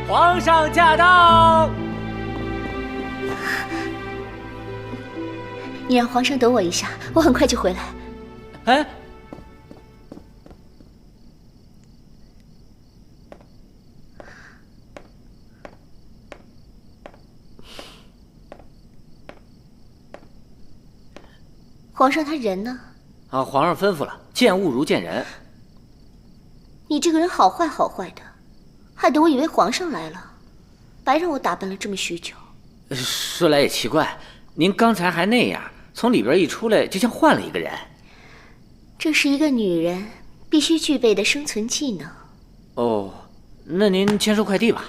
皇上驾到！你让皇上等我一下，我很快就回来。哎，皇上他人呢？啊，皇上吩咐了，见物如见人。你这个人好坏好坏的，害得我以为皇上来了，白让我打扮了这么许久。说来也奇怪，您刚才还那样，从里边一出来，就像换了一个人。这是一个女人必须具备的生存技能。哦，那您签收快递吧。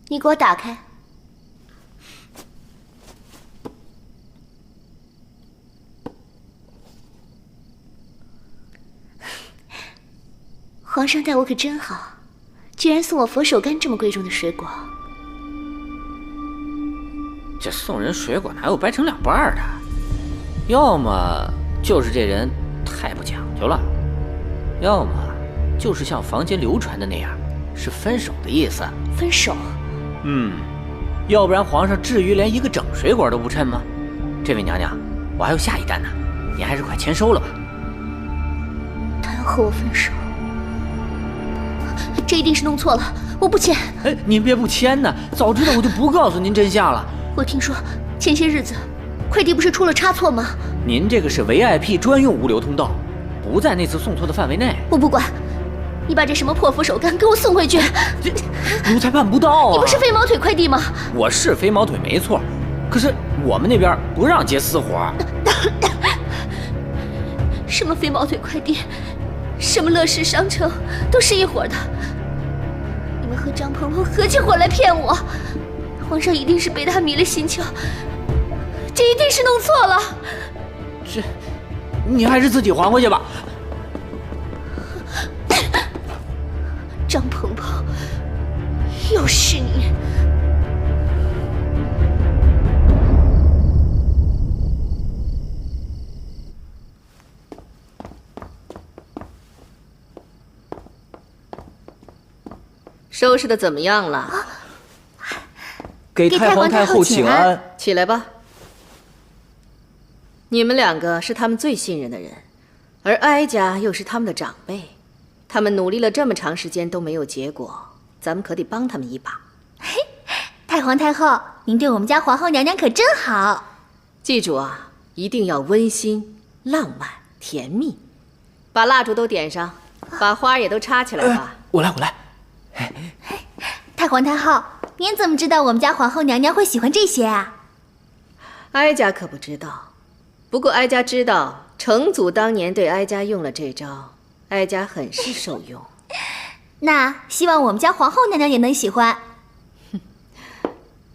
你给我打开。皇上待我可真好，居然送我佛手柑这么贵重的水果。这送人水果哪有掰成两半的？要么就是这人太不讲究了，要么就是像坊间流传的那样，是分手的意思。分手？要不然皇上至于连一个整水果都不趁吗？这位娘娘，我还有下一单呢，您还是快签收了吧。他要和我分手，这一定是弄错了，我不签。哎，您别不签呢，早知道我就不告诉您真相了。我听说前些日子快递不是出了差错吗？您这个是 VIP 专用物流通道，不在那次送错的范围内。我不管，你把这什么破佛手柑给我送回去。这奴才办不到啊！你不是飞毛腿快递吗？我是飞毛腿没错，可是我们那边不让接私活。什么飞毛腿快递，什么乐视商城，都是一伙的。你们和张鹏鹏合起伙来骗我，皇上一定是被他迷了心窍，这一定是弄错了。这，你还是自己还回去吧。张鹏鹏，又是你！收拾的怎么样了？给太皇太后请安。起来吧。你们两个是他们最信任的人，而哀家又是他们的长辈，他们努力了这么长时间都没有结果，咱们可得帮他们一把。嘿，太皇太后，您对我们家皇后娘娘可真好。记住啊，一定要温馨、浪漫、甜蜜。把蜡烛都点上，把花也都插起来吧。我来。太皇太后，您怎么知道我们家皇后娘娘会喜欢这些啊？哀家可不知道，不过哀家知道成祖当年对哀家用了这招，哀家很是受用。那希望我们家皇后娘娘也能喜欢。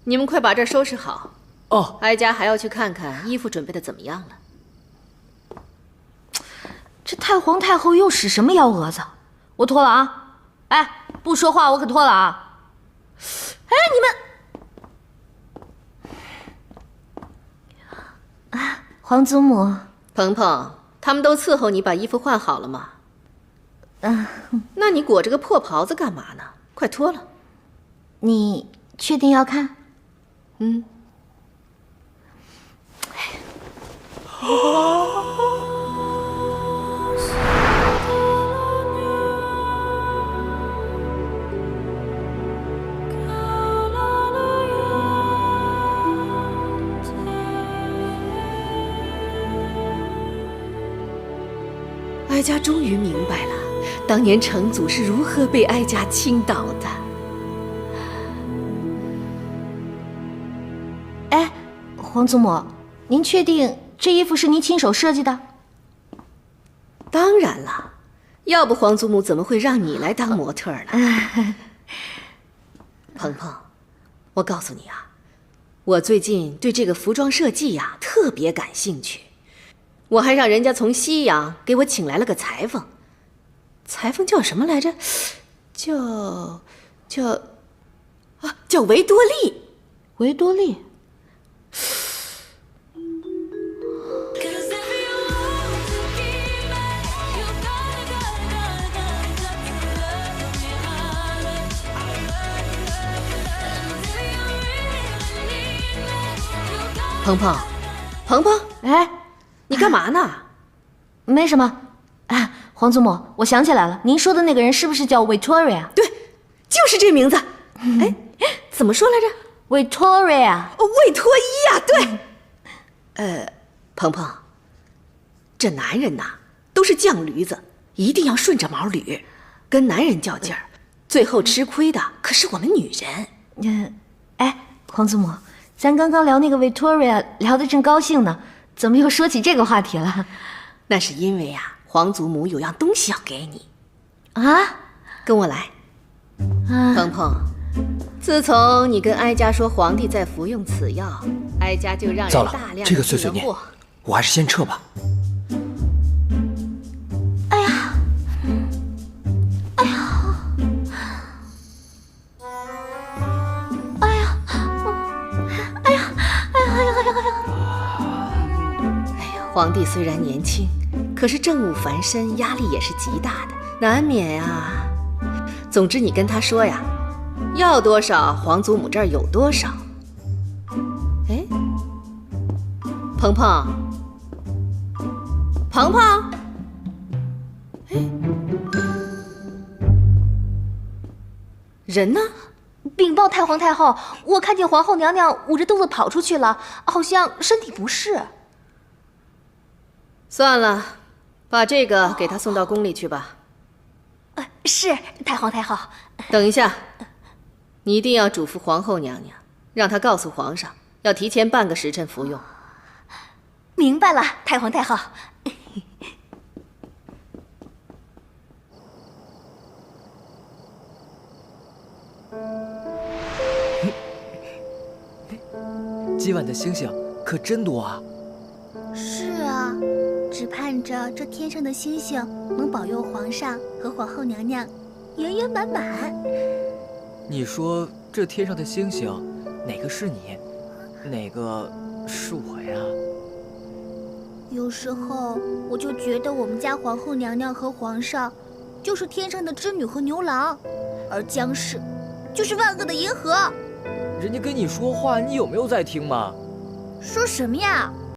你们快把这儿收拾好哦，哀家还要去看看衣服准备的怎么样了。这太皇太后又使什么幺蛾子？我脱了啊！哎，不说话我可脱了啊！哎，你们啊，皇祖母，鹏鹏，他们都伺候你把衣服换好了吗？那你裹着个破袍子干嘛呢？快脱了。你确定要看？哀家终于明白了，当年成祖是如何被哀家倾倒的。哎，皇祖母，您确定这衣服是您亲手设计的？当然了，要不皇祖母怎么会让你来当模特呢？鹏鹏，我告诉你啊，我最近对这个服装设计呀特别感兴趣，我还让人家从西洋给我请来了个裁缝。裁缝叫什么来着？叫维多利。维多利。鹏鹏，鹏鹏，哎，你干嘛呢？没什么。啊，皇祖母，我想起来了，您说的那个人是不是叫 Victoria？ 对，就是这名字。哎，怎么说来着？ Victoria。魏托伊呀，对。鹏鹏，这男人呐都是犟驴子，一定要顺着毛捋，跟男人较劲儿，最后吃亏的可是我们女人。哎，皇祖母，咱刚刚聊那个 Victoria 聊得正高兴呢，怎么又说起这个话题了？那是因为呀，皇祖母有样东西要给你。啊，跟我来。鹏鹏，自从你跟哀家说皇帝在服用此药，哀家就让人糟了大量，这个碎碎念，我还是先撤吧。哎呀，哎呀，哎呀，哎呀，哎呀，皇帝虽然年轻，可是政务繁身，压力也是极大的，难免呀。总之，你跟他说呀，要多少皇祖母这儿有多少。哎，鹏鹏，鹏鹏，哎，人呢？禀报太皇太后，我看见皇后娘娘捂着肚子跑出去了，好像身体不适。算了，把这个给她送到宫里去吧。是，太皇太后。等一下，你一定要嘱咐皇后娘娘，让她告诉皇上，要提前半个时辰服用。明白了，太皇太后。今晚的星星可真多啊！是啊，只盼着这天上的星星能保佑皇上和皇后娘娘圆圆满满。你说这天上的星星，哪个是你，哪个是我呀？有时候我就觉得我们家皇后娘娘和皇上就是天上的织女和牛郎，而姜氏就是万恶的银河。人家跟你说话，你有没有在听吗？说什么呀？